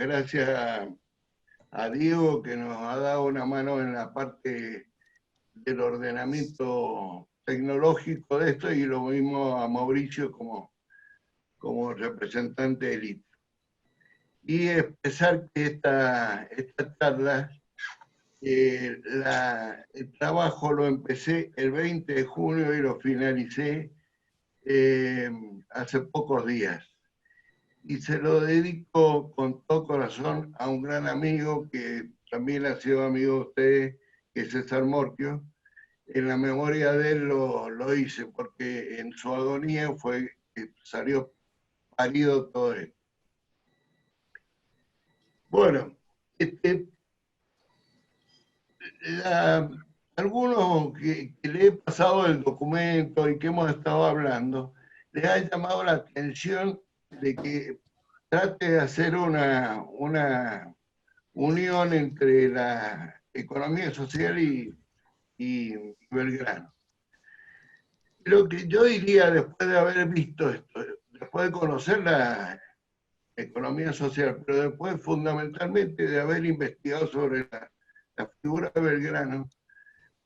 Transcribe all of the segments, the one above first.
gracias a Diego que nos ha dado una mano en la parte del ordenamiento tecnológico de esto y lo mismo a Mauricio como representante del ITRO. Y expresar que esta charla, el trabajo lo empecé el 20 de junio y lo finalicé hace pocos días. Y se lo dedico con todo corazón a un gran amigo que también ha sido amigo de ustedes, que es César Morquio. En la memoria de él lo hice, porque en su agonía fue que salió parido todo esto. Bueno, algunos que le he pasado el documento y que hemos estado hablando, les ha llamado la atención de que trate de hacer una unión entre la economía social y Belgrano. Lo que yo diría, después de haber visto esto, después de conocer la economía social, pero después fundamentalmente de haber investigado sobre la figura de Belgrano,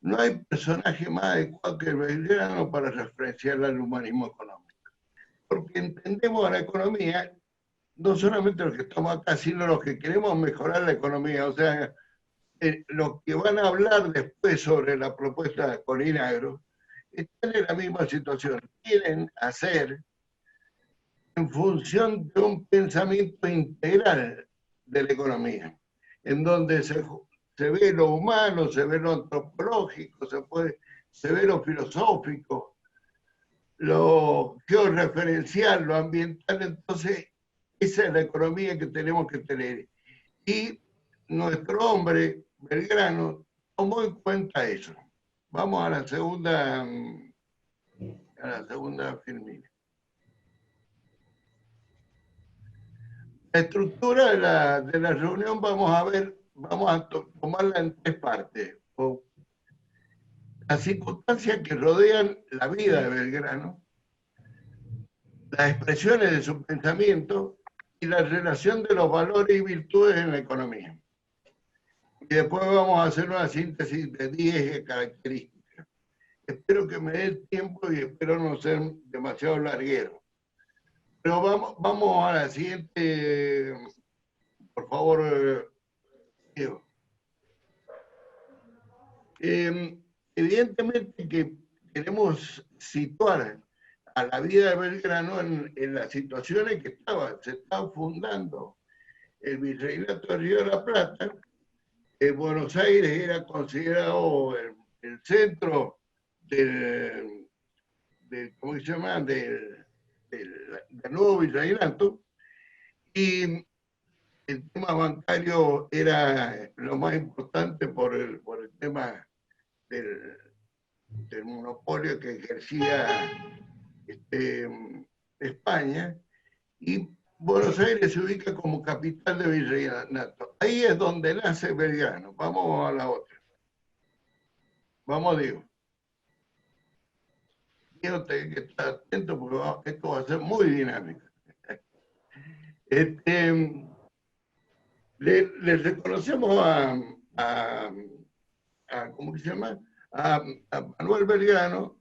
no hay personaje más adecuado que Belgrano para referenciar al humanismo económico. Porque entendemos la economía, no solamente los que estamos acá, sino los que queremos mejorar la economía. O sea, los que van a hablar después sobre la propuesta de Colinagro están en la misma situación. Quieren hacer en función de un pensamiento integral de la economía, en donde se ve lo humano, se ve lo antropológico, se ve lo filosófico, lo georreferencial, lo ambiental. Entonces, esa es la economía que tenemos que tener. Y nuestro hombre, Belgrano, tomó en cuenta eso. Vamos a la segunda filmina. La estructura de la reunión vamos a tomarla en tres partes. Las circunstancias que rodean la vida de Belgrano, las expresiones de su pensamiento y la relación de los valores y virtudes en la economía. Y después vamos a hacer una síntesis de 10 características. Espero que me dé el tiempo y espero no ser demasiado larguero. Pero vamos a la siguiente, por favor, Diego. Evidentemente que queremos situar a la vida de Belgrano en las situaciones que se estaba fundando el Virreinato de Río de la Plata. Buenos Aires era considerado el centro del ¿cómo se llama? Del nuevo virreinato, y el tema bancario era lo más importante por el tema del monopolio que ejercía España, y Buenos Aires se ubica como capital de virreinato. Ahí es donde nace Belgrano. Vamos a la otra. Vamos, Diego. Diego, tenés que estar atento porque esto va a ser muy dinámico. Le reconocemos ¿cómo se llama? A Manuel Belgrano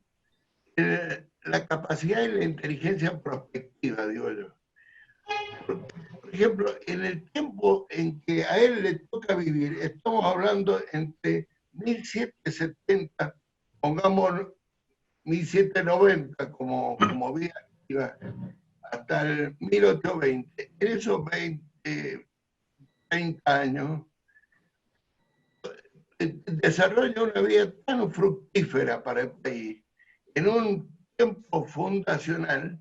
la capacidad y la inteligencia prospectiva, digo yo. Por ejemplo, en el tiempo en que a él le toca vivir, estamos hablando entre 1770, pongamos 1790 como vida activa, hasta el 1820. En esos 30 años, desarrolla una vida tan fructífera para el país, en un tiempo fundacional,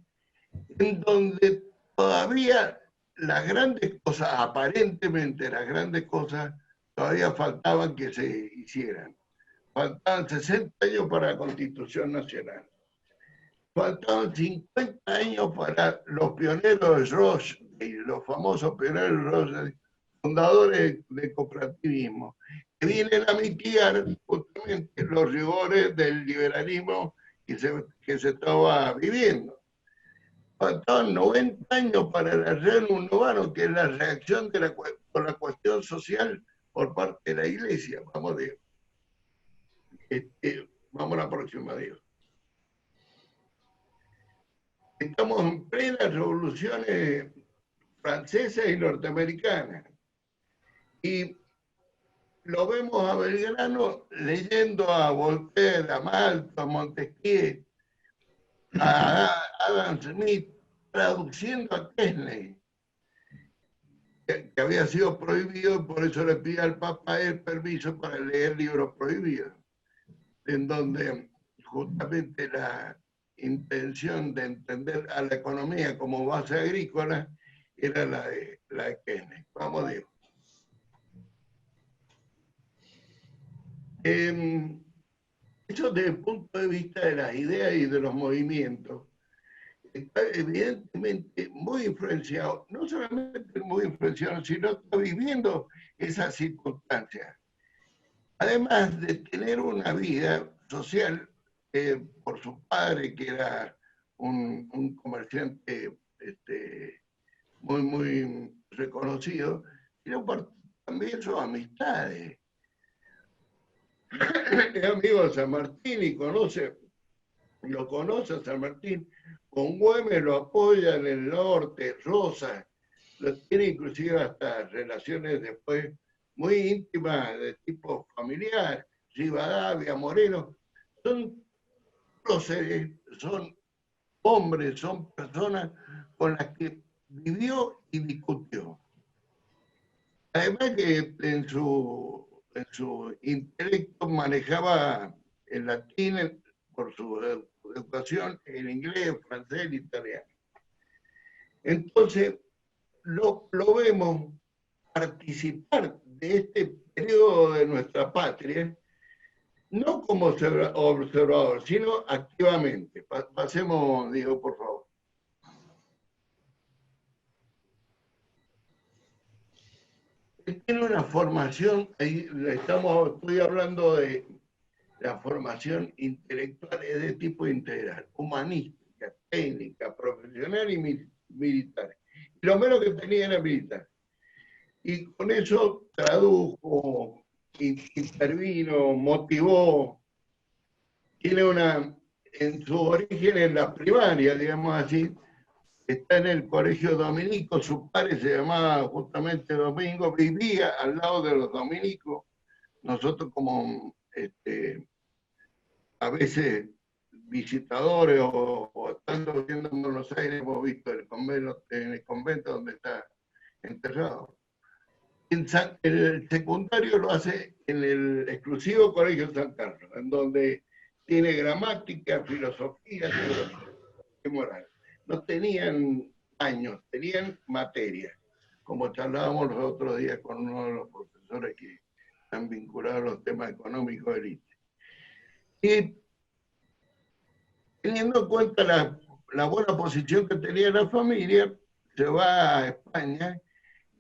en donde todavía las grandes cosas, aparentemente las grandes cosas, todavía faltaban que se hicieran. Faltaban 60 años para la Constitución Nacional. Faltaban 50 años para los pioneros de Rochdale, los famosos pioneros de Rochdale, fundadores del cooperativismo, que vienen a mitigar justamente los rigores del liberalismo que se estaba viviendo. Faltaban 90 años para el reino urbano, que es la reacción de por la cuestión social por parte de la Iglesia. Vamos, Dios. Vamos a la próxima, Dios. Estamos en plenas revoluciones francesas y norteamericanas. Y lo vemos a Belgrano leyendo a Voltaire, a Malthus, a Montesquieu, a Adam Smith, traduciendo a Kennedy, que había sido prohibido, por eso le pide al Papa el permiso para leer libros prohibidos, en donde justamente la intención de entender a la economía como base agrícola era la de Kennedy. Vamos, Dios. Eso desde el punto de vista de las ideas y de los movimientos, está evidentemente muy influenciado, no solamente muy influenciado, sino está viviendo esas circunstancias. Además de tener una vida social por su padre, que era un comerciante muy reconocido, sino por también sus amistades. Es amigo de San Martín y lo conoce a San Martín. Con Güemes lo apoya en el norte, Rosa, lo tiene inclusive hasta relaciones después muy íntimas de tipo familiar, Rivadavia, Moreno, son próceres, son hombres, son personas con las que vivió y discutió. Además que en su intelecto manejaba el latín por su educación, el inglés, el francés, el italiano. Entonces, lo vemos participar de este periodo de nuestra patria, no como observador, sino activamente. Pasemos, Diego, por favor. Él tiene una formación, ahí estoy hablando de la formación intelectual, es de tipo integral, humanística, técnica, profesional y militar. Y lo menos que tenía era militar. Y con eso tradujo, intervino, motivó, tiene en su origen en la primaria, digamos así, está en el colegio dominico, su padre se llamaba justamente Domingo, vivía al lado de los dominicos, nosotros como a veces visitadores o estando viendo en Buenos Aires hemos visto en el convento donde está enterrado. El secundario lo hace en el exclusivo Colegio San Carlos, en donde tiene gramática, filosofía, teología y moral. No tenían años, tenían materia, como charlábamos los otros días con uno de los profesores que están vinculados a los temas económicos del INTE. Y teniendo en cuenta la buena posición que tenía la familia, se va a España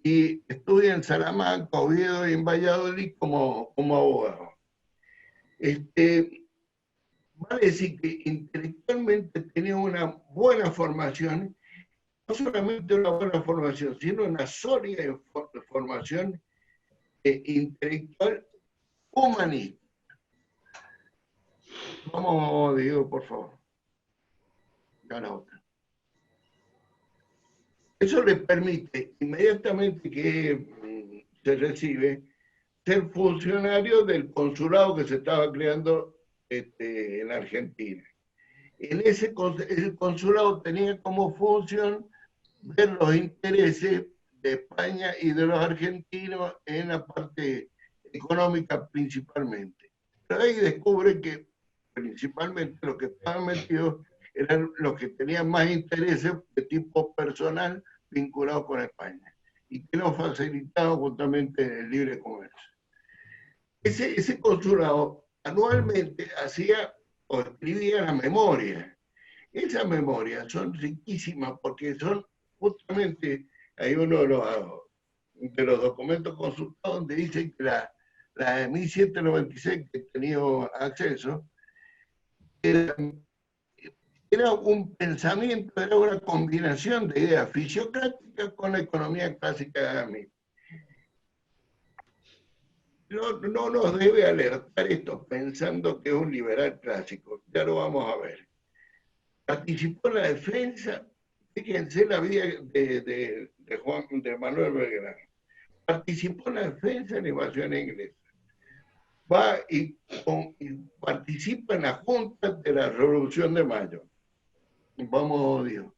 y estudia en Salamanca, Oviedo y en Valladolid como abogado. Vale decir que intelectualmente tenía una buena formación, no solamente una buena formación, sino una sólida formación intelectual humanista. Vamos, Diego, por favor. A la otra. Eso le permite inmediatamente que se recibe ser funcionario del consulado que se estaba creando en Argentina. El consulado tenía como función ver los intereses de España y de los argentinos en la parte económica principalmente. Pero ahí descubre que principalmente los que estaban metidos eran los que tenían más intereses de tipo personal vinculados con España y que nos facilitaba justamente el libre comercio. Ese consulado anualmente hacía o escribía la memoria. Esas memorias son riquísimas porque son justamente, hay uno de los documentos consultados donde dice que la de 1796 que he tenido acceso, era era un pensamiento, era una combinación de ideas fisiocráticas con la economía clásica de Adam Smith. No nos debe alertar esto pensando que es un liberal clásico, ya lo vamos a ver. Participó en la defensa, fíjense la vida de Manuel Belgrano. Participó en la defensa de la invasión inglesa. Va y participa en la Junta de la Revolución de Mayo. Vamos, Dios.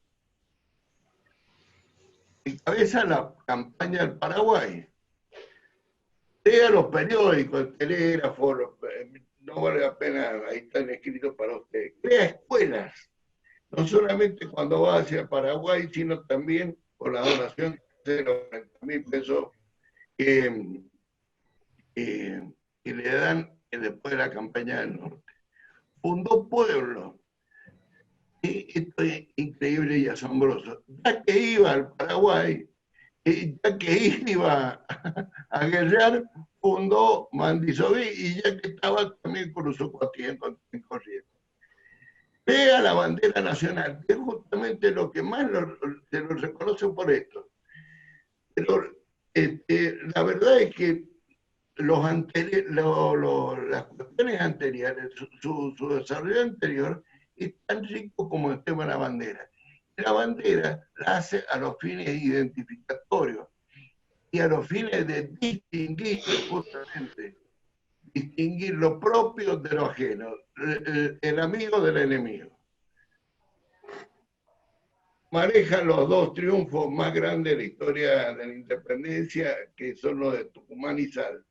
Encabeza la campaña del Paraguay. Lea los periódicos, el Telégrafo, no vale la pena, ahí están escritos para ustedes. Crea escuelas, no solamente cuando va hacia Paraguay, sino también por la donación de los 40.000 pesos que le dan después de la campaña del norte. Fundó pueblos. Esto es increíble y asombroso. Ya que iba al Paraguay, ya que iba a guerrear, fundó Mandisoví y ya que estaba también cruzó Corrientes. Pega la bandera nacional, que es justamente lo que más se lo reconoce por esto. Pero la verdad es que las cuestiones anteriores, su desarrollo anterior, es tan rico como el tema de la bandera. La bandera la hace a los fines identificatorios y a los fines de distinguir, justamente, distinguir lo propio de lo ajeno, el amigo del enemigo. Maneja los dos triunfos más grandes de la historia de la independencia, que son los de Tucumán y Salta.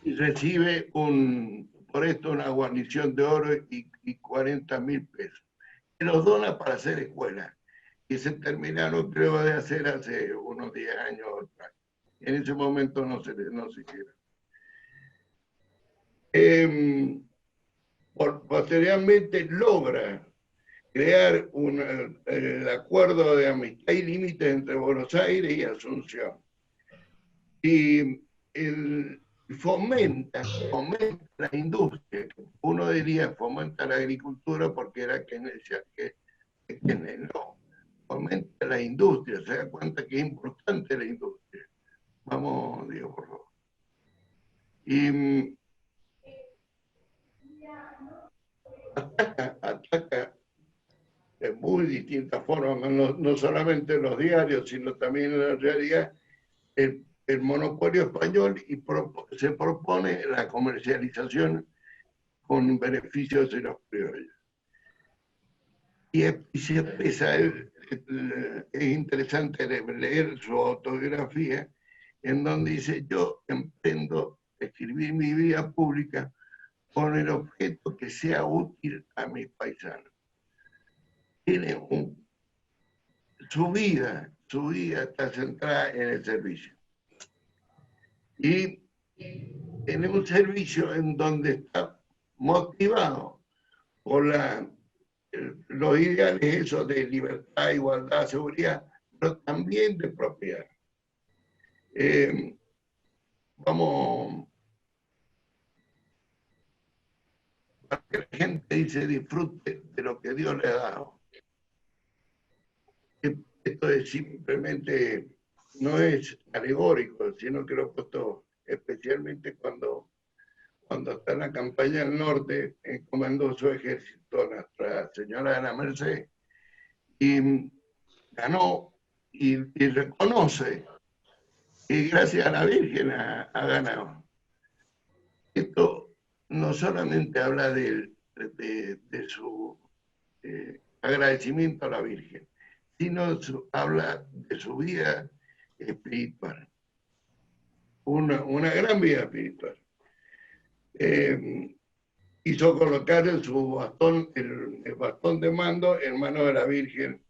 Y recibe por esto una guarnición de oro y 40.000 pesos. Y los dona para hacer escuela. Y se terminaron, creo, de hacer hace unos 10 años atrás. En ese momento no se hicieron. Posteriormente logra crear el acuerdo de amistad y límites entre Buenos Aires y Asunción. Y fomenta la industria. Uno diría fomenta la agricultura porque era quien decía que no. Fomenta la industria, se da cuenta que es importante la industria. Vamos, Diego, por favor. Y ataca de muy distintas formas, no solamente en los diarios, sino también en la realidad, el monopolio español y se propone la comercialización con beneficios de los criollos. Y se empieza, es interesante leer su autobiografía, en donde dice, yo emprendo a escribir mi vida pública con el objeto que sea útil a mis paisanos. Tiene su vida está centrada en el servicio. Y en un servicio en donde está motivado por los ideales esos de libertad, igualdad, seguridad, pero también de propiedad. Vamos, para que la gente dice disfrute de lo que Dios le ha dado. Esto es simplemente, no es alegórico, sino que lo he puesto especialmente cuando está en la campaña del norte, encomendó su ejército a Nuestra Señora de la Merced y ganó y reconoce que gracias a la Virgen ha ganado. Esto no solamente habla de su agradecimiento a la Virgen, sino habla de su vida espiritual. Una gran vida espiritual. Hizo colocar su bastón, el bastón de mando en manos de la Virgen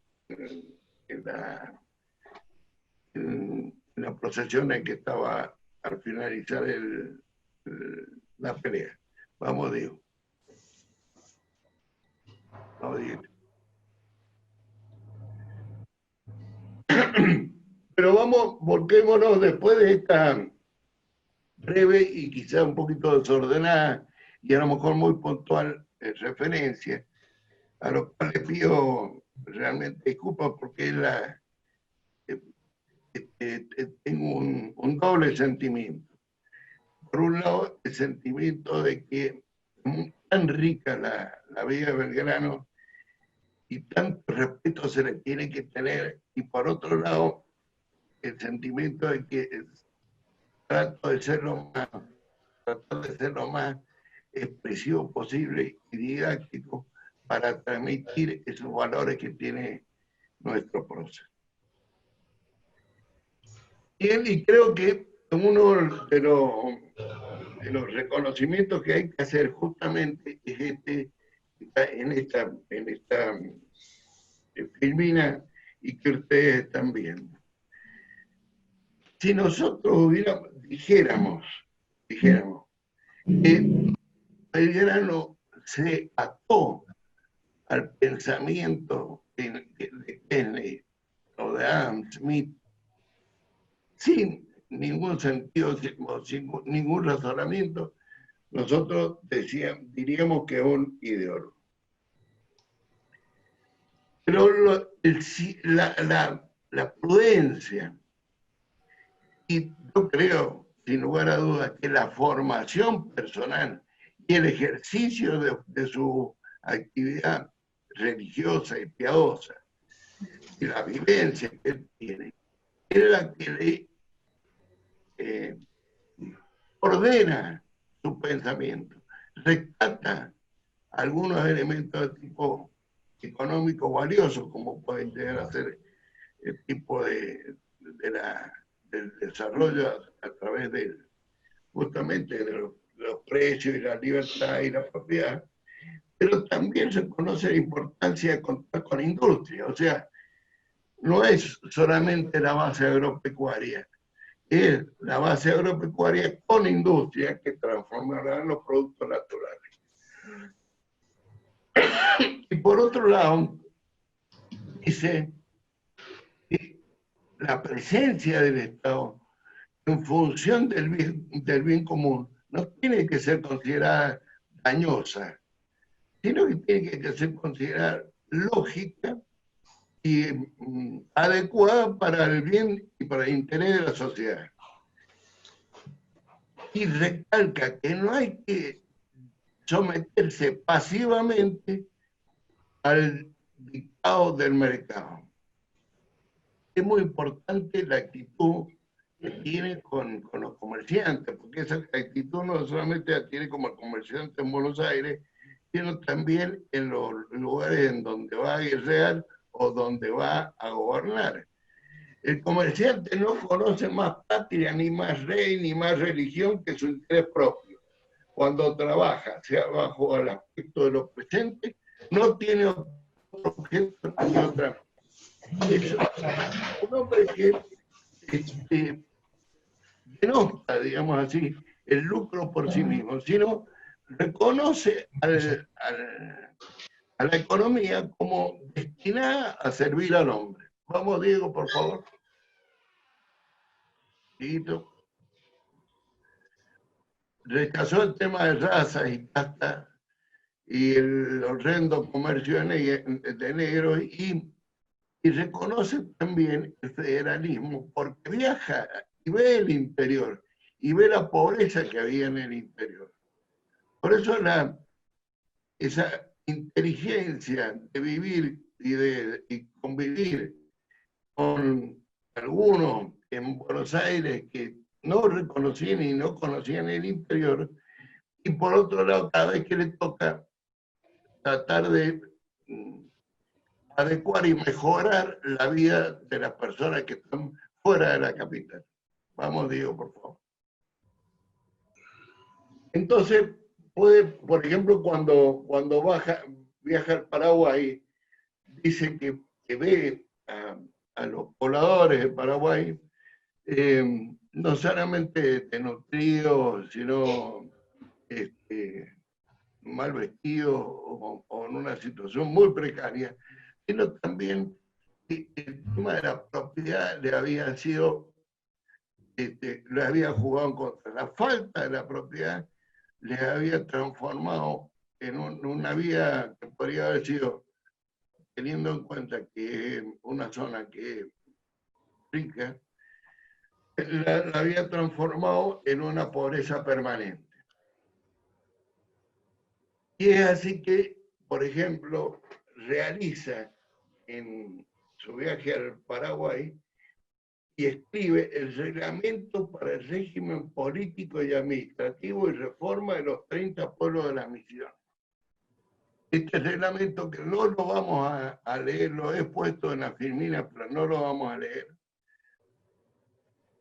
en la procesión en que estaba al finalizar la pelea. Vamos, Diego. Vamos, Diego. Pero volquémonos después de esta breve y quizá un poquito desordenada y a lo mejor muy puntual referencia a lo cual le pido realmente disculpas porque tengo un doble sentimiento. Por un lado, el sentimiento de que es tan rica la vida de Belgrano y tanto respeto se le tiene que tener, y por otro lado, el sentimiento de que trato de ser lo más, tratar de ser lo más expresivo posible y didáctico para transmitir esos valores que tiene nuestro proceso. Y creo que uno de los reconocimientos que hay que hacer justamente es en esta filmina y que ustedes están viendo. Si nosotros dijéramos que Belgrano se ató al pensamiento de Kennedy o de Adam Smith sin ningún sentido, sin ningún razonamiento, nosotros diríamos que es un ideólogo. Pero la prudencia, y yo creo, sin lugar a dudas, que la formación personal y el ejercicio de su actividad religiosa y piadosa, y la vivencia que él tiene, es la que le ordena su pensamiento, rescata algunos elementos de tipo económico valiosos, como pueden llegar a ser el tipo del desarrollo a través justamente de los precios y la libertad y la propiedad, pero también se conoce la importancia de contar con industria, o sea, no es solamente la base agropecuaria, es la base agropecuaria con industria que transformará los productos naturales. Y por otro lado, dice que la presencia del Estado en función del bien común no tiene que ser considerada dañosa, sino que tiene que ser considerada lógica y adecuada para el bien y para el interés de la sociedad. Y recalca que no hay que someterse pasivamente al dictado del mercado. Es muy importante la actitud que tiene con los comerciantes, porque esa actitud no solamente la tiene como comerciante en Buenos Aires, sino también en los lugares en donde va a guerrear o donde va a gobernar. El comerciante no conoce más patria, ni más rey, ni más religión que su interés propio. Cuando trabaja, sea bajo el aspecto de lo presente, no tiene otro objeto ni otra. Eso, un hombre que denota, digamos así, el lucro por sí mismo, sino reconoce a la economía como destinada a servir al hombre. Vamos, Diego, por favor. Dieguito. Rechazó el tema de razas y castas y el horrendo comercio de negros y reconoce también el federalismo porque viaja y ve el interior y ve la pobreza que había en el interior. Por eso esa inteligencia de vivir y convivir con algunos en Buenos Aires que no reconocían y no conocían el interior, y por otro lado, cada vez que le toca tratar de adecuar y mejorar la vida de las personas que están fuera de la capital. Vamos, Diego, por favor. Entonces, por ejemplo, cuando viaja al Paraguay, dice que ve a los pobladores de Paraguay no solamente desnutridos, sino mal vestidos o en una situación muy precaria, sino también el tema de la propiedad le había sido, le había jugado en contra. La falta de la propiedad les había transformado en una vida que podría haber sido teniendo en cuenta que es una zona que es rica, la había transformado en una pobreza permanente. Y es así que, por ejemplo, realiza en su viaje al Paraguay y escribe el reglamento para el régimen político y administrativo y reforma de los 30 pueblos de la misión. Este reglamento, que no lo vamos a leer, lo he puesto en la filmina, pero no lo vamos a leer,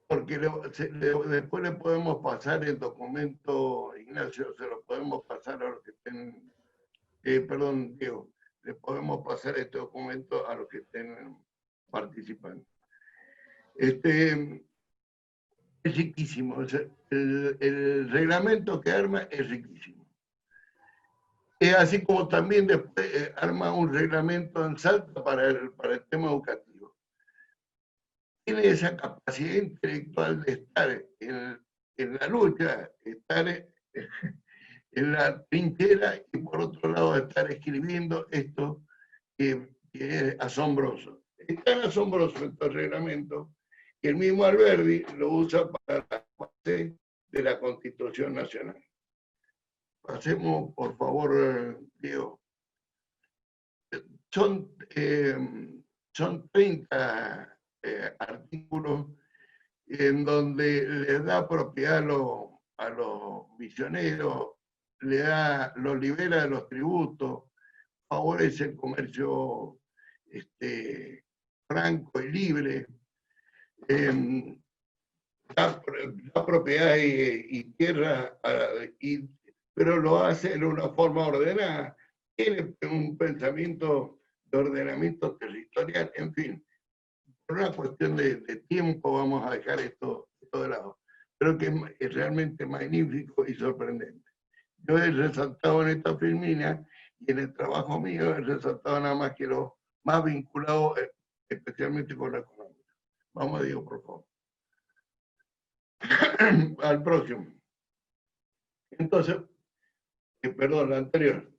porque después le podemos pasar el documento, Ignacio, se lo podemos pasar a los que estén, perdón, Diego, le podemos pasar este documento a los que estén participando. Es riquísimo, el reglamento que arma es riquísimo. Es así como también después arma un reglamento en Salta para el tema educativo. Tiene esa capacidad intelectual de estar en la lucha, estar en la trinchera y por otro lado estar escribiendo esto que es asombroso. Es tan asombroso este reglamento que el mismo Alberdi lo usa para la base de la Constitución Nacional. Pasemos, por favor, Diego. Son 30 artículos en donde le da propiedad a los misioneros, los libera de los tributos, favorece el comercio franco y libre, da propiedad y tierra, pero lo hace en una forma ordenada. Tiene un pensamiento de ordenamiento territorial, en fin. Por una cuestión de tiempo vamos a dejar esto de lado. Creo que es realmente magnífico y sorprendente. Yo he resaltado en esta filmina y en el trabajo mío he resaltado nada más que lo más vinculado especialmente con la economía. Vamos a Diego, por favor. Al próximo. Entonces, perdón, la anterior.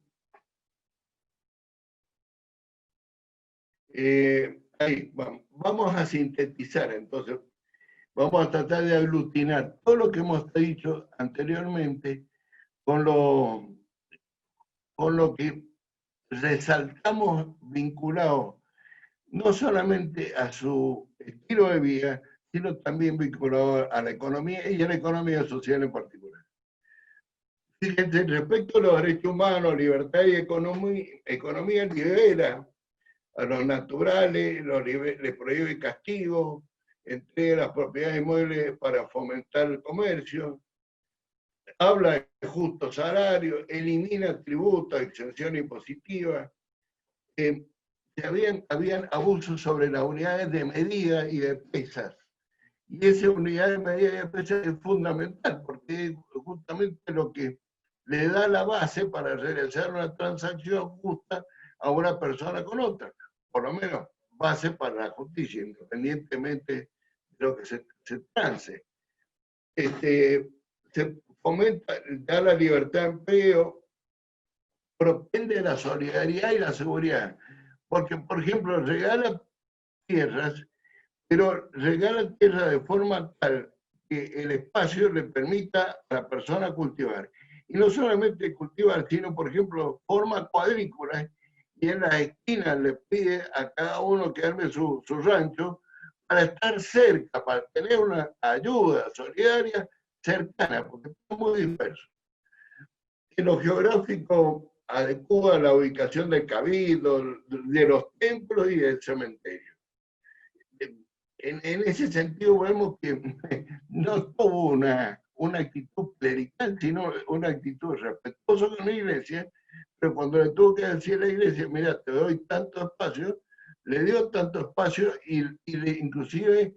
Ahí, vamos a sintetizar, entonces, vamos a tratar de aglutinar todo lo que hemos dicho anteriormente con lo que resaltamos vinculado no solamente a su estilo de vida, sino también vinculado a la economía y a la economía social en particular. Fíjense, respecto a los derechos humanos, libertad y economía libera a los naturales, les prohíbe castigo, entrega las propiedades inmuebles para fomentar el comercio, habla de justo salario, elimina tributos, exención impositiva. Habían abusos sobre las unidades de medida y de pesas. Y esa unidad de medida y de pesas es fundamental, porque es justamente lo que le da la base para realizar una transacción justa a una persona con otra. Por lo menos base para la justicia, independientemente de lo que se transe. Se fomenta, da la libertad de empleo, propende la solidaridad y la seguridad. Porque, por ejemplo, regala tierras, pero regala tierras de forma tal que el espacio le permita a la persona cultivar. Y no solamente cultivar, sino, por ejemplo, forma cuadrículas, y en las esquinas le pide a cada uno que arme su rancho para estar cerca, para tener una ayuda solidaria cercana, porque es muy disperso. En lo geográfico adecua la ubicación del cabildo, de los templos y del cementerio. En ese sentido vemos que no tuvo una actitud clerical, sino una actitud respetuosa con la iglesia, pero cuando le tuvo que decir a la iglesia, mira, te doy tanto espacio, le dio tanto espacio y inclusive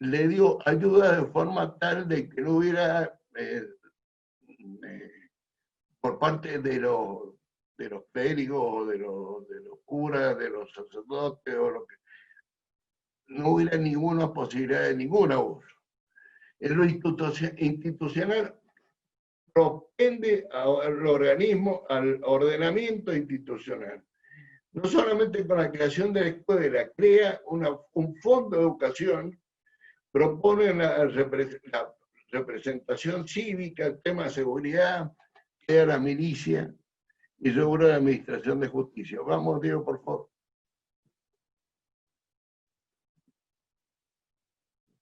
le dio ayuda de forma tal de que no hubiera por parte de los clérigos, de los curas, de los sacerdotes, o lo que no hubiera ninguna posibilidad de ningún abuso. En lo institucional propende al organismo, al ordenamiento institucional. No solamente con la creación de la escuela, crea un fondo de educación, propone la representación cívica, el tema de seguridad, crea la milicia y seguro la administración de justicia. Vamos, Diego, por favor.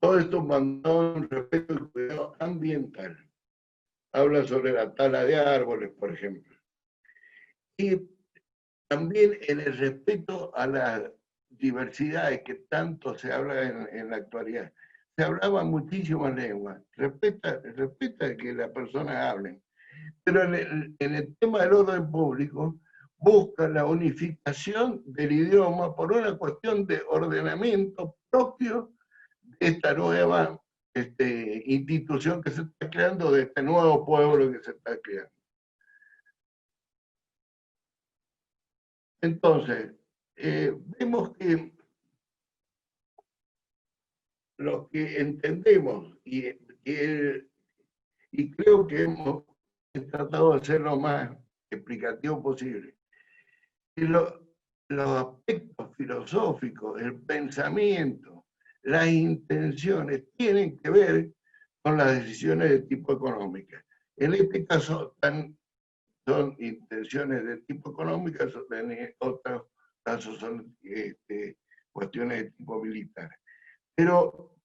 Todo esto mandado en respeto al cuidado ambiental. Habla sobre la tala de árboles, por ejemplo. Y también en el respeto a las diversidades que tanto se habla en la actualidad. Se hablaba muchísimas lenguas. Respeta que las personas hablen. Pero en el tema del orden público, busca la unificación del idioma por una cuestión de ordenamiento propio de esta nueva institución que se está creando, de este nuevo pueblo que se está creando. Entonces, vemos que los que entendemos y creo que hemos tratado de ser lo más explicativo posible, que los aspectos filosóficos, el pensamiento, las intenciones tienen que ver con las decisiones de tipo económico. En este caso son intenciones de tipo económico, en otros casos son cuestiones de tipo militar. Pero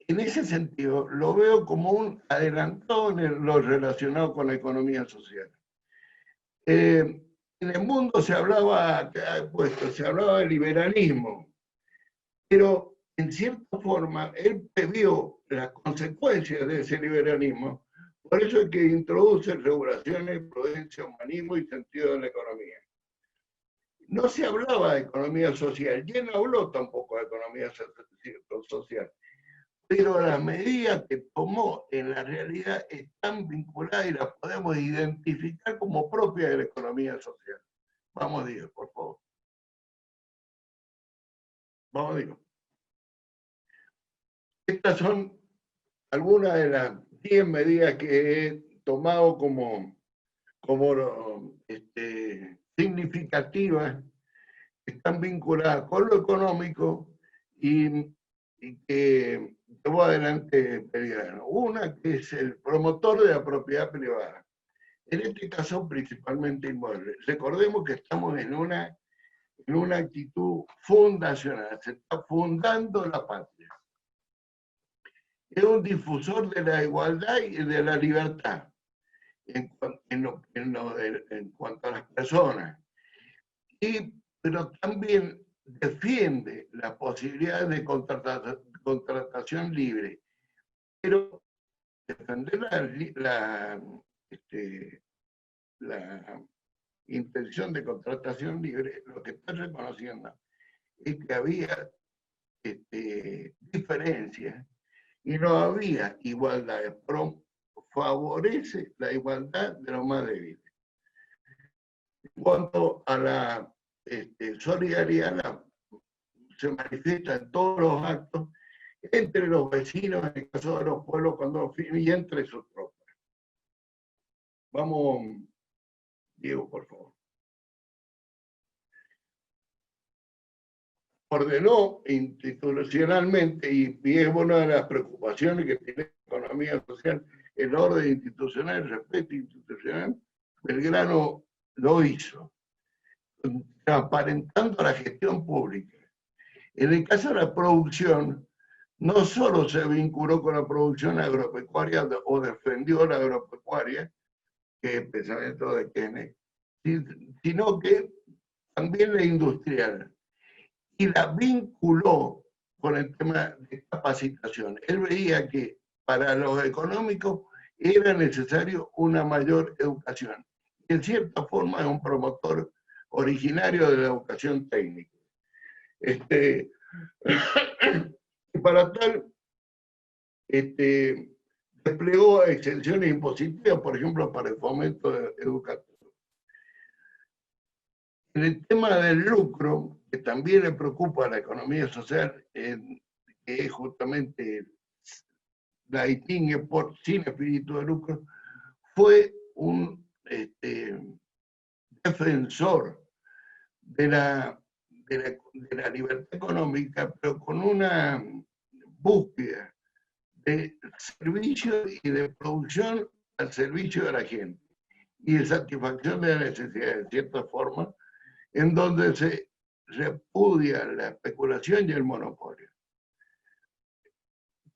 en ese sentido lo veo como un adelantado en lo relacionado con la economía social. En el mundo se hablaba de liberalismo, pero en cierta forma él previó las consecuencias de ese liberalismo, por eso es que introduce regulaciones, prudencia, humanismo y sentido de la economía. No se hablaba de economía social, y él no habló tampoco de economía social, pero las medidas que tomó en la realidad están vinculadas y las podemos identificar como propias de la economía social. Vamos, Diego, por favor. Vamos, Diego. Estas son algunas de las 10 medidas que he tomado como significativas, que están vinculadas con lo económico y que llevó adelante Belgrano. Una que es el promotor de la propiedad privada. En este caso, principalmente inmuebles. Recordemos que estamos en una actitud fundacional. Se está fundando la patria. Es un difusor de la igualdad y de la libertad en cuanto a las personas. Pero también defiende la posibilidad de contratación libre. Pero defender la intención de contratación libre, lo que está reconociendo es que había diferencias y no había igualdad. Favorece la igualdad de los más débiles. En cuanto a la solidaridad, se manifiesta en todos los actos entre los vecinos, en el caso de los pueblos, y entre sus tropas. Vamos, Diego, por favor. Ordenó institucionalmente, y es una de las preocupaciones que tiene la economía social, el orden institucional, el respeto institucional. Belgrano lo hizo, transparentando la gestión pública. En el caso de la producción, no solo se vinculó con la producción agropecuaria o defendió la agropecuaria, que es el pensamiento de Kenneth, sino que también la industrial, y la vinculó con el tema de capacitación. Él veía que para los económicos era necesario una mayor educación. En cierta forma es un promotor originario de la educación técnica. Para tal, desplegó exenciones impositivas, por ejemplo, para el fomento educativo. En el tema del lucro, que también le preocupa a la economía social, que es justamente la distingue por sin espíritu de lucro, fue un defensor de la libertad económica, pero con una búsqueda de servicio y de producción al servicio de la gente y de satisfacción de la necesidad, de cierta forma, en donde se repudia la especulación y el monopolio,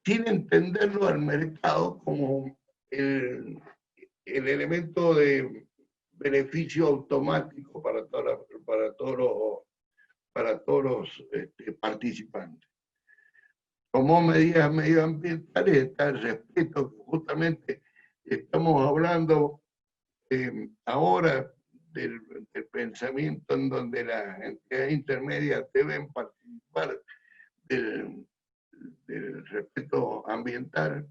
sin entenderlo al mercado como el elemento de beneficio automático para todos los participantes. Como medidas medioambientales está el respeto, que justamente estamos hablando ahora del pensamiento en donde las entidades intermedias deben participar del respeto ambiental.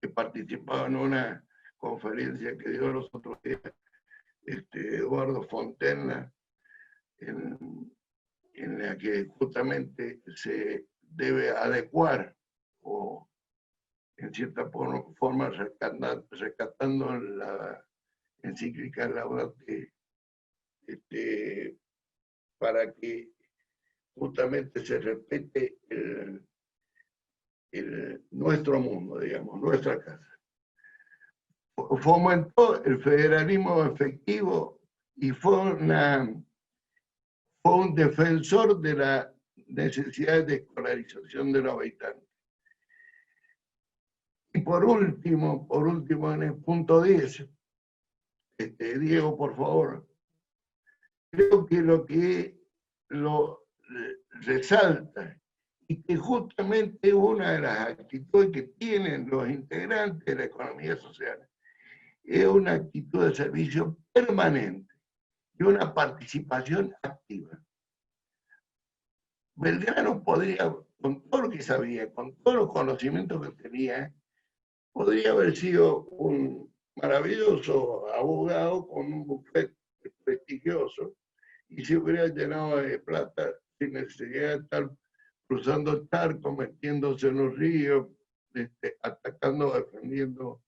He participado en una conferencia que dio los otros días Eduardo Fontena, en la que justamente se debe adecuar o en cierta forma rescatando la encíclica Laudato para que justamente se respete nuestro mundo, digamos, nuestra casa. Fomentó el federalismo efectivo y fue un defensor de la necesidad de escolarización de los habitantes. Y por último, en el punto 10, Diego, por favor, creo que lo resalta y que justamente es una de las actitudes que tienen los integrantes de la economía social, es una actitud de servicio permanente y una participación activa. Belgrano podría, con todo lo que sabía, con todos los conocimientos que tenía, podría haber sido un maravilloso abogado con un bufete prestigioso y se hubiera llenado de plata sin necesidad de estar cruzando el charco, metiéndose en los ríos, atacando, defendiendo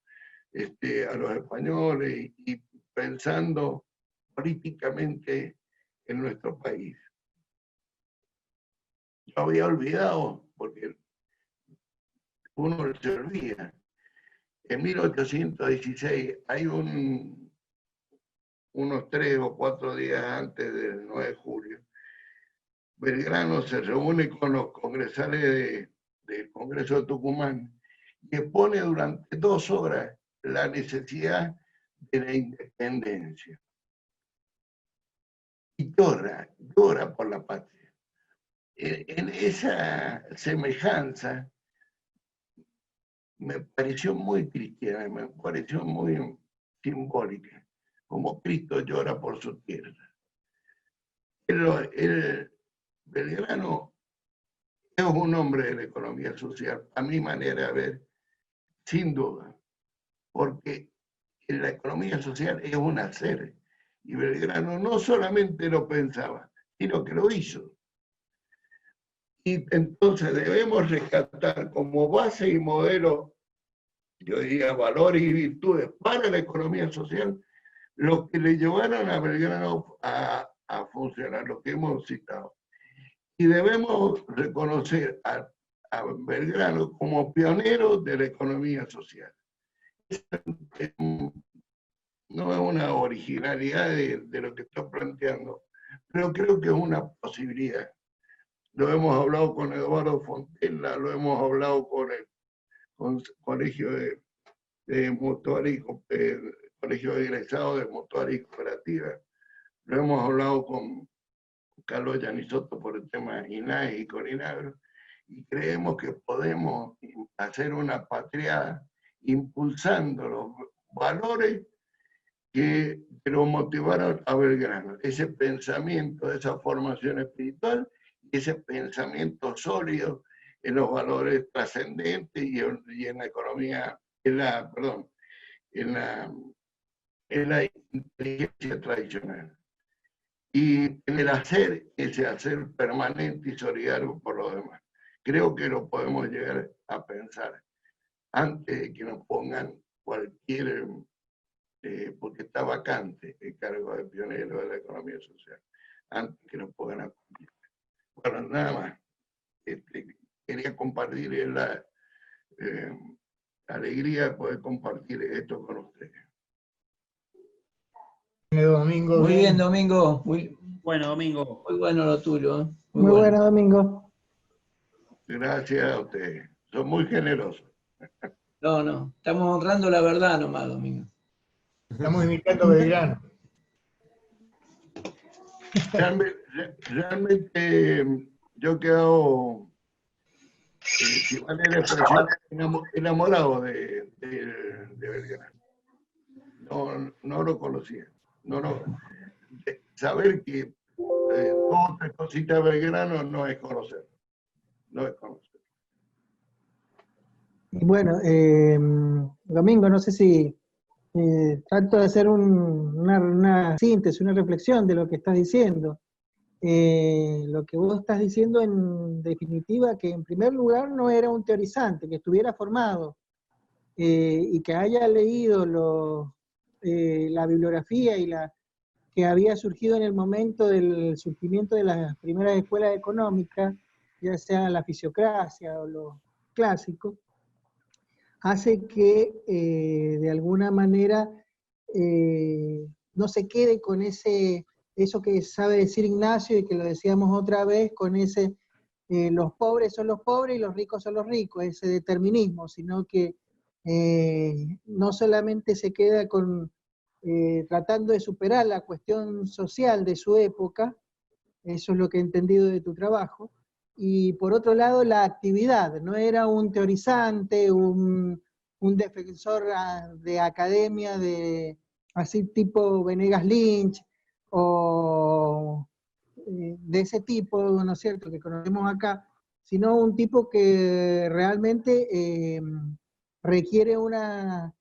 a los españoles y pensando políticamente en nuestro país. Yo había olvidado, porque uno se olvida. En 1816 hay unos 3 o 4 días antes del 9 de julio, Belgrano se reúne con los congresales del Congreso de Tucumán y expone durante 2 horas la necesidad de la independencia. Y llora por la patria. En esa semejanza me pareció muy cristiana, me pareció muy simbólica, como Cristo llora por su tierra. El Belgrano es un hombre de la economía social, a mi manera de ver, sin duda, porque la economía social es un hacer, y Belgrano no solamente lo pensaba, sino que lo hizo. Y entonces debemos rescatar como base y modelo, yo diría, valores y virtudes para la economía social, lo que le llevaron a Belgrano a funcionar, lo que hemos citado. Y debemos reconocer a Belgrano como pionero de la economía social. No es una originalidad de lo que está planteando, pero creo que es una posibilidad. Lo hemos hablado con Eduardo Fontella, lo hemos hablado con el Colegio de Mutualismo, Colegio de Egresados de Mutual y Cooperativa, lo hemos hablado con Carlos Yanizotto por el tema INAE y Corinagro, y creemos que podemos hacer una patriada impulsando los valores que lo motivaron a Belgrano, ese pensamiento, esa formación espiritual y ese pensamiento sólido en los valores trascendentes y en la economía, en la inteligencia tradicional. Y en el hacer, ese hacer permanente y solidario por los demás. Creo que lo podemos llegar a pensar antes de que nos pongan cualquier, porque está vacante el cargo de pionero de la economía social. antes que lo pongan a cumplir. Bueno, nada más. Quería compartir la alegría de poder compartir esto con ustedes. Domingo, muy bien, Domingo. Muy Domingo. muy bueno lo tuyo. Muy bueno, Domingo. Gracias a ustedes. Son muy generosos. No. Estamos honrando la verdad nomás, Domingo. Estamos imitando a Belgrano. Realmente yo he quedado, si vale la expresión, enamorado de Belgrano. No lo conocía. Saber que dos o tres cositas de Belgrano no es conocer. No es conocer. Y bueno, Domingo, no sé si trato de hacer una síntesis, una reflexión de lo que estás diciendo. Lo que vos estás diciendo en definitiva, que en primer lugar no era un teorizante, que estuviera formado y que haya leído la bibliografía y que había surgido en el momento del surgimiento de las primeras escuelas económicas, ya sea la fisiocracia o los clásicos, hace que de alguna manera no se quede con eso que sabe decir Ignacio y que lo decíamos otra vez, con ese los pobres son los pobres y los ricos son los ricos, ese determinismo, sino que no solamente se queda con tratando de superar la cuestión social de su época, eso es lo que he entendido de tu trabajo, y por otro lado la actividad, no era un teorizante, un defensor de academia, así tipo Venegas Lynch, o de ese tipo, ¿no es cierto?, que conocemos acá, sino un tipo que realmente requiere una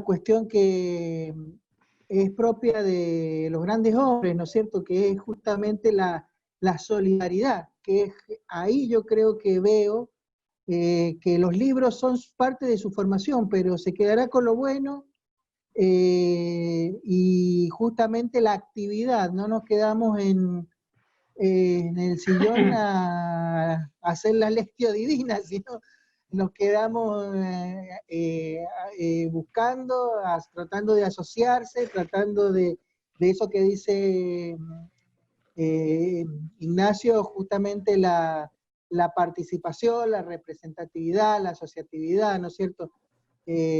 cuestión que es propia de los grandes hombres, ¿no es cierto?, que es justamente la solidaridad, que es, ahí yo creo que veo que los libros son parte de su formación, pero se quedará con lo bueno y justamente la actividad, no nos quedamos en el sillón a hacer la lectio divina, sino nos quedamos buscando, tratando de asociarse, tratando de eso que dice Ignacio, justamente la participación, la representatividad, la asociatividad, ¿no es cierto?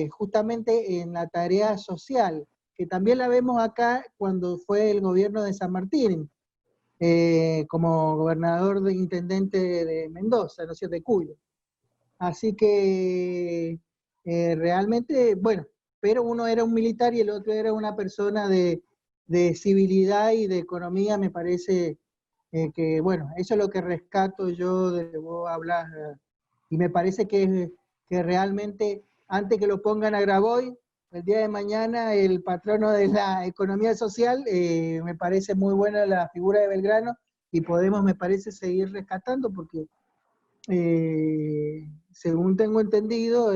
Justamente en la tarea social, que también la vemos acá cuando fue el gobierno de San Martín, como gobernador de intendente de Mendoza, ¿no es cierto?, de Cuyo. Así que realmente, bueno, pero uno era un militar y el otro era una persona de civilidad y de economía, me parece que, bueno, eso es lo que rescato yo de vos hablar, y me parece que realmente, antes que lo pongan a Graboy, el día de mañana, el patrono de la economía social, me parece muy buena la figura de Belgrano, y podemos, me parece, seguir rescatando, porque según tengo entendido,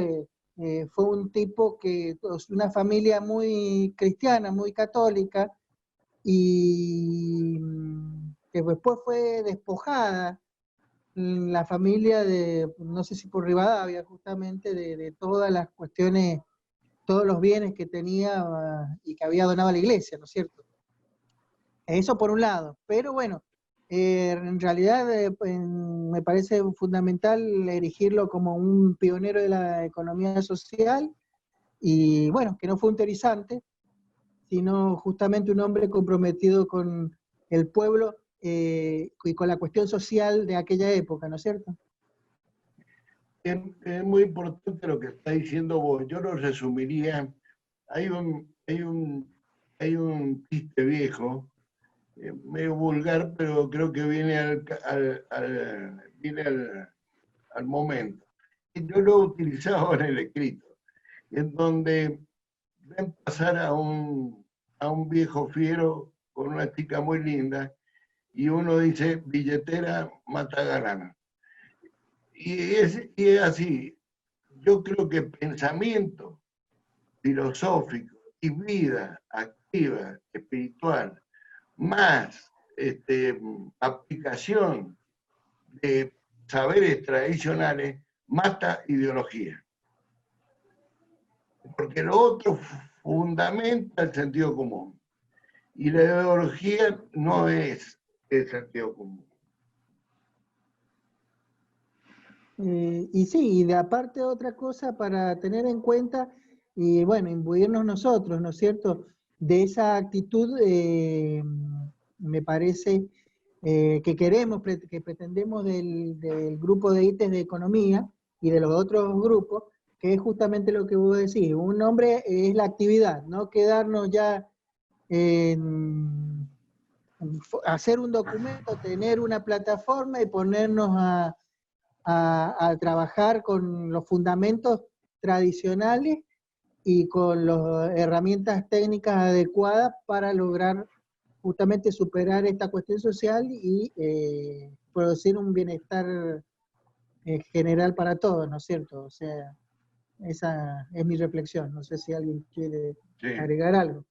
fue un tipo que, una familia muy cristiana, muy católica, y que después fue despojada la familia no sé si por Rivadavia, justamente, de todas las cuestiones, todos los bienes que tenía y que había donado a la iglesia, ¿no es cierto? Eso por un lado, pero bueno, en realidad me parece fundamental erigirlo como un pionero de la economía social, y bueno, que no fue un teorizante, sino justamente un hombre comprometido con el pueblo y con la cuestión social de aquella época, ¿no es cierto? Es muy importante lo que está diciendo vos. Yo lo resumiría. Hay un chiste viejo, medio vulgar, pero creo que viene al momento. Y yo lo he utilizado en el escrito, en donde ven pasar a un viejo fiero con una chica muy linda, y uno dice, billetera mata galana. Y es así. Yo creo que pensamiento filosófico y vida activa, espiritual, más aplicación de saberes tradicionales, más ideología. Porque lo otro fundamenta el sentido común. Y la ideología no es el sentido común. Y sí, y de aparte otra cosa para tener en cuenta, y bueno, imbuirnos nosotros, ¿no es cierto?, de esa actitud, me parece que queremos, que pretendemos del grupo de ITES de economía y de los otros grupos, que es justamente lo que vos decís, un nombre es la actividad, no quedarnos ya en hacer un documento, tener una plataforma y ponernos a trabajar con los fundamentos tradicionales y con las herramientas técnicas adecuadas para lograr justamente superar esta cuestión social y producir un bienestar general para todos, ¿no es cierto? O sea, esa es mi reflexión. No sé si alguien quiere agregar algo.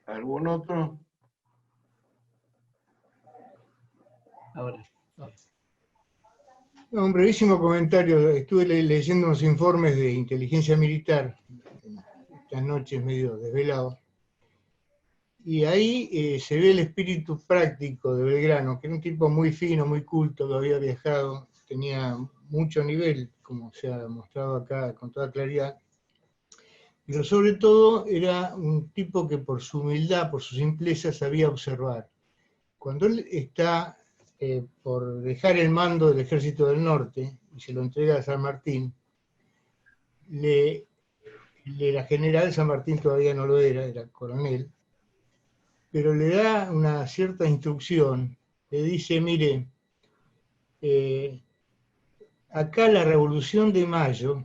¿Algún otro? Ahora. No, un brevísimo comentario. Estuve leyendo unos informes de inteligencia militar estas noches medio desvelado. Y ahí se ve el espíritu práctico de Belgrano, que era un tipo muy fino, muy culto, que había viajado, tenía mucho nivel, como se ha mostrado acá con toda claridad. Pero sobre todo era un tipo que por su humildad, por su simpleza, sabía observar. Cuando él está por dejar el mando del Ejército del Norte y se lo entrega a San Martín, la general San Martín todavía no lo era coronel, pero le da una cierta instrucción, le dice, mire, acá la Revolución de Mayo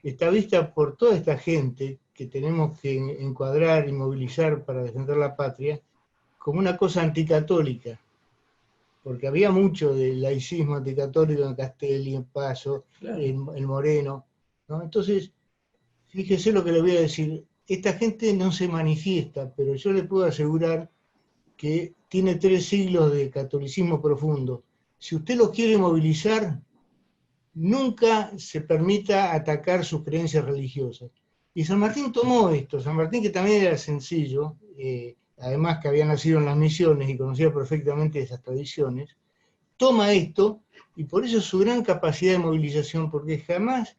está vista por toda esta gente que tenemos que encuadrar y movilizar para defender la patria como una cosa anticatólica, porque había mucho del laicismo anticatólico en Castelli, en Paso, claro, en Moreno, ¿no? Entonces, fíjese lo que le voy a decir, esta gente no se manifiesta, pero yo le puedo asegurar que tiene 3 siglos de catolicismo profundo. Si usted los quiere movilizar, nunca se permita atacar sus creencias religiosas. Y San Martín tomó esto, San Martín que también era sencillo, además que había nacido en las misiones y conocía perfectamente esas tradiciones, toma esto y por eso su gran capacidad de movilización, porque jamás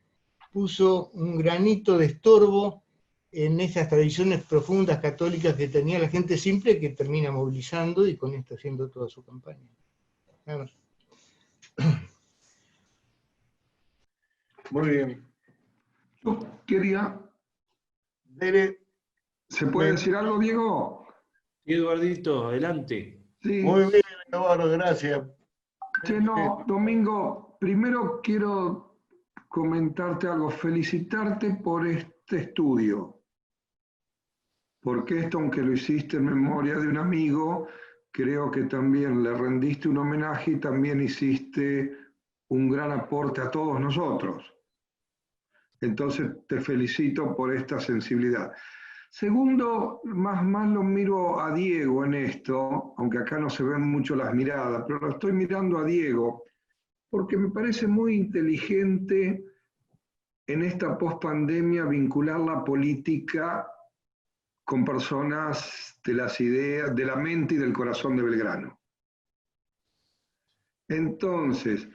puso un granito de estorbo en esas tradiciones profundas católicas que tenía la gente simple, que termina movilizando y con esto haciendo toda su campaña. Nada más. Muy bien. Yo quería... ¿Se puede decir algo, Diego? Eduardito, adelante. Sí. Muy bien, Eduardo, gracias. Che, no, Domingo, primero quiero comentarte algo, felicitarte por este estudio. Porque esto, aunque lo hiciste en memoria de un amigo, creo que también le rendiste un homenaje y también hiciste un gran aporte a todos nosotros. Entonces te felicito por esta sensibilidad. Segundo, más lo miro a Diego en esto, aunque acá no se ven mucho las miradas, pero lo estoy mirando a Diego, porque me parece muy inteligente en esta pospandemia vincular la política con personas de las ideas, de la mente y del corazón de Belgrano. Entonces,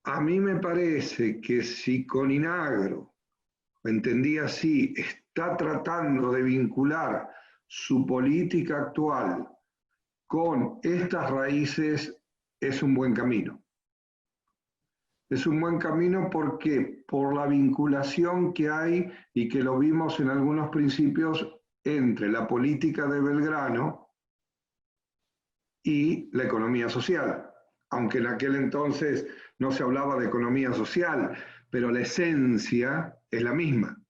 a mí me parece que si Coninagro, entendí así, está tratando de vincular su política actual con estas raíces, es un buen camino. Es un buen camino porque por la vinculación que hay y que lo vimos en algunos principios entre la política de Belgrano y la economía social. Aunque en aquel entonces no se hablaba de economía social, pero la esencia es la misma.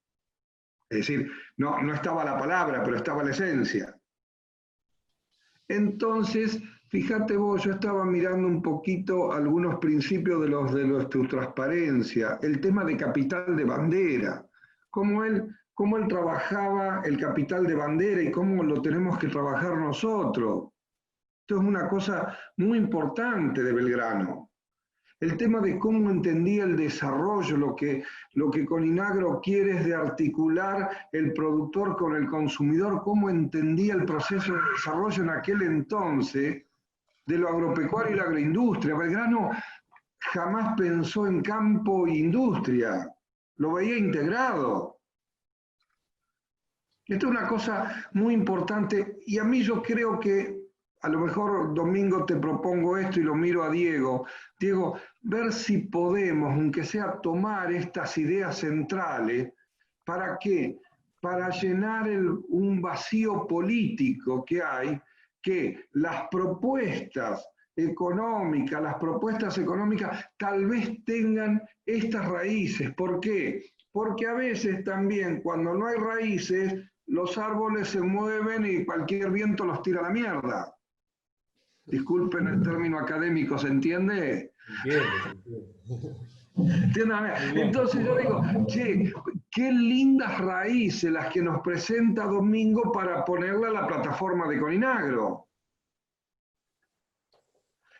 Es decir, no estaba la palabra, pero estaba la esencia. Entonces, fíjate vos, yo estaba mirando un poquito algunos principios de tu transparencia, el tema de capital de bandera, cómo él cómo él trabajaba el capital de bandera y cómo lo tenemos que trabajar nosotros. Esto es una cosa muy importante de Belgrano. El tema de cómo entendía el desarrollo, lo que Coninagro quiere es de articular el productor con el consumidor, cómo entendía el proceso de desarrollo en aquel entonces de lo agropecuario y la agroindustria. Belgrano jamás pensó en campo e industria, lo veía integrado. Esto es una cosa muy importante y a mí yo creo que, a lo mejor Domingo te propongo esto y lo miro a Diego. Diego, ver si podemos, aunque sea tomar estas ideas centrales, ¿para qué? Para llenar un vacío político que hay, que las propuestas económicas tal vez tengan estas raíces. ¿Por qué? Porque a veces también cuando no hay raíces, los árboles se mueven y cualquier viento los tira a la mierda. Disculpen el término académico, ¿se entiende? Entonces yo digo, che, qué lindas raíces las que nos presenta Domingo para ponerla a la plataforma de Coninagro.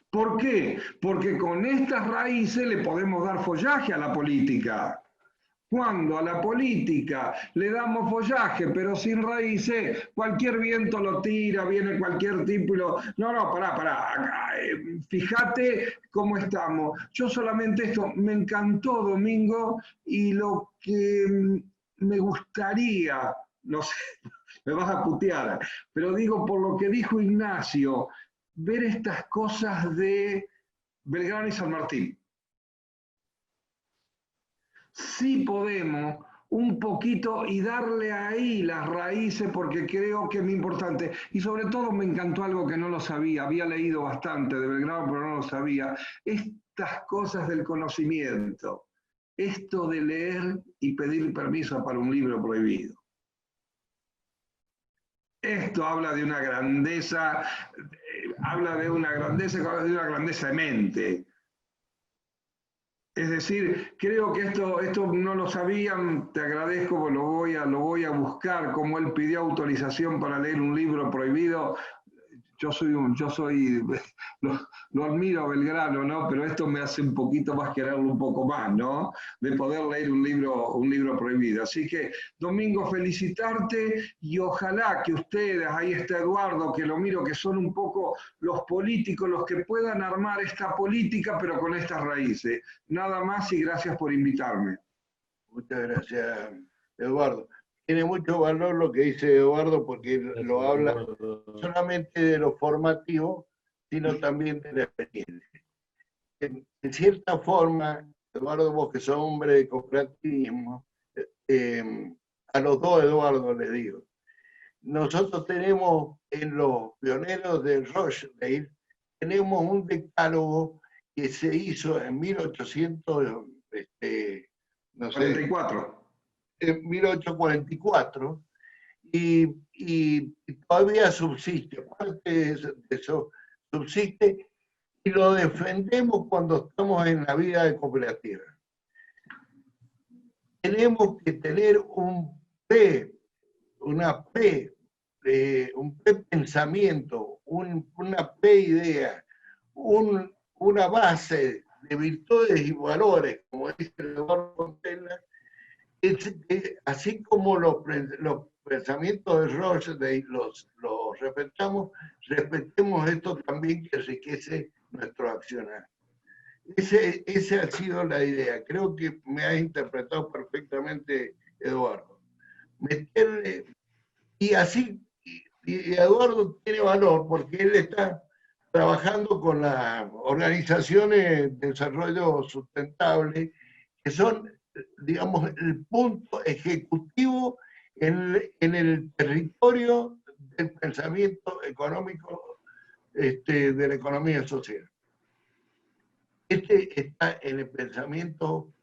¿Por qué? Porque con estas raíces le podemos dar follaje a la política. Cuando a la política le damos follaje, pero sin raíces, cualquier viento lo tira, viene cualquier tipo y lo... No, pará. Fíjate cómo estamos. Yo solamente esto, me encantó Domingo, y lo que me gustaría, no sé, me vas a putear, pero digo por lo que dijo Ignacio, ver estas cosas de Belgrano y San Martín. Sí podemos un poquito y darle ahí las raíces, porque creo que es muy importante. Y sobre todo me encantó algo que no lo sabía, había leído bastante de Belgrano, pero no lo sabía. Estas cosas del conocimiento, esto de leer y pedir permiso para un libro prohibido. Esto habla de una grandeza, de una grandeza de mente. Es decir, creo que esto no lo sabían, te agradezco, lo voy a buscar, como él pidió autorización para leer un libro prohibido. Lo admiro a Belgrano, ¿no? Pero esto me hace un poquito más quererlo un poco más, ¿no? De poder leer un libro prohibido. Así que, Domingo, felicitarte y ojalá que ustedes, ahí está Eduardo, que lo miro, que son un poco los políticos, los que puedan armar esta política, pero con estas raíces. Nada más y gracias por invitarme. Muchas gracias, Eduardo. Tiene mucho valor lo que dice Eduardo, porque lo habla no solamente de lo formativo, sino también de la experiencia. En cierta forma, Eduardo, vos que sos hombre de cooperativismo, a los dos Eduardo les digo, nosotros tenemos en los pioneros del Rochdale, tenemos un decálogo que se hizo en 1844 y todavía subsiste, parte de eso subsiste y lo defendemos cuando estamos en la vida de cooperativa. Tenemos que tener un prepensamiento, una pre-idea, una base de virtudes y valores, como dice Eduardo Fontena, así como los pensamientos de Rochdale los respetemos esto también que enriquece nuestro accionar. Esa ha sido la idea. Creo que me ha interpretado perfectamente Eduardo. Y Eduardo tiene valor porque él está trabajando con las organizaciones de desarrollo sustentable, que son, digamos, el punto ejecutivo en el territorio del pensamiento económico de la economía social. Está en el pensamiento,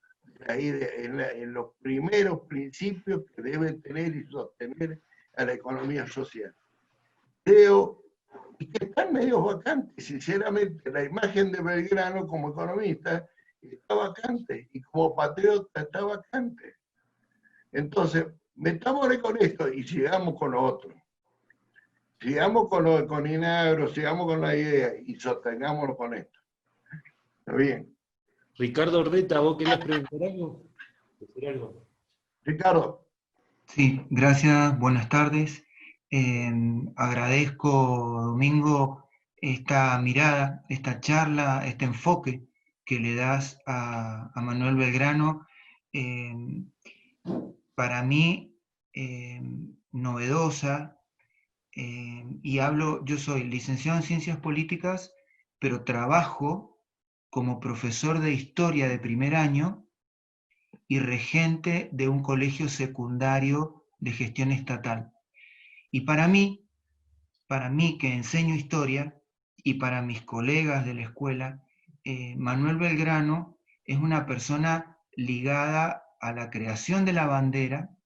en los primeros principios que debe tener y sostener a la economía social. Creo que están medio vacantes, sinceramente. La imagen de Belgrano como economista está vacante y como patriota está vacante. Entonces, Metámosle con esto y sigamos con lo otro. Sigamos con Inagro, sigamos con la idea y sostengámoslo con esto. ¿Está bien? Ricardo Ordeta, ¿vos querés preguntar algo? ¿Decir algo? Ricardo. Sí, gracias, buenas tardes. Agradezco, Domingo, esta mirada, esta charla, este enfoque que le das a Manuel Belgrano. Para mí, novedosa, y yo soy licenciado en Ciencias Políticas, pero trabajo como profesor de Historia de primer año y regente de un colegio secundario de gestión estatal. Y para mí que enseño historia, y para mis colegas de la escuela, Manuel Belgrano es una persona ligada a la creación de la bandera,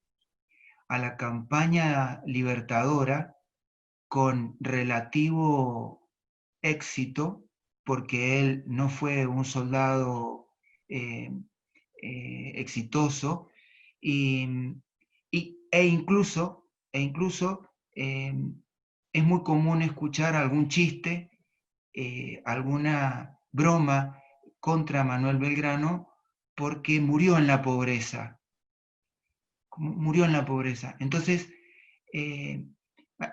a la campaña libertadora, con relativo éxito, porque él no fue un soldado exitoso, e incluso es muy común escuchar algún chiste, alguna broma contra Manuel Belgrano, porque murió en la pobreza. Entonces,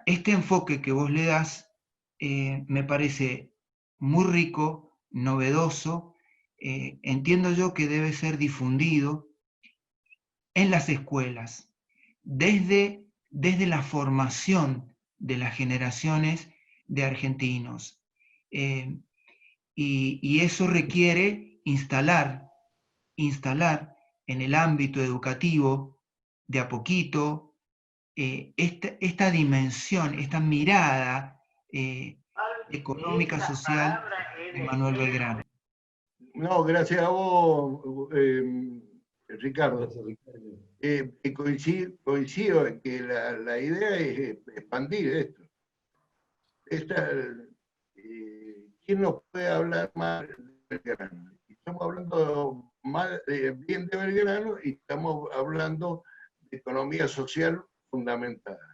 este enfoque que vos le das me parece muy rico, novedoso. Entiendo yo que debe ser difundido en las escuelas, desde la formación de las generaciones de argentinos. Y eso requiere instalar en el ámbito educativo, de a poquito, esta dimensión, esta mirada económica, social de Manuel Belgrano. No, gracias a vos, Ricardo. Gracias, Ricardo. Coincido en que la idea es expandir esto. ¿Quién nos puede hablar más de Belgrano? Estamos hablando más bien de Belgrano y estamos hablando de economía social fundamentada.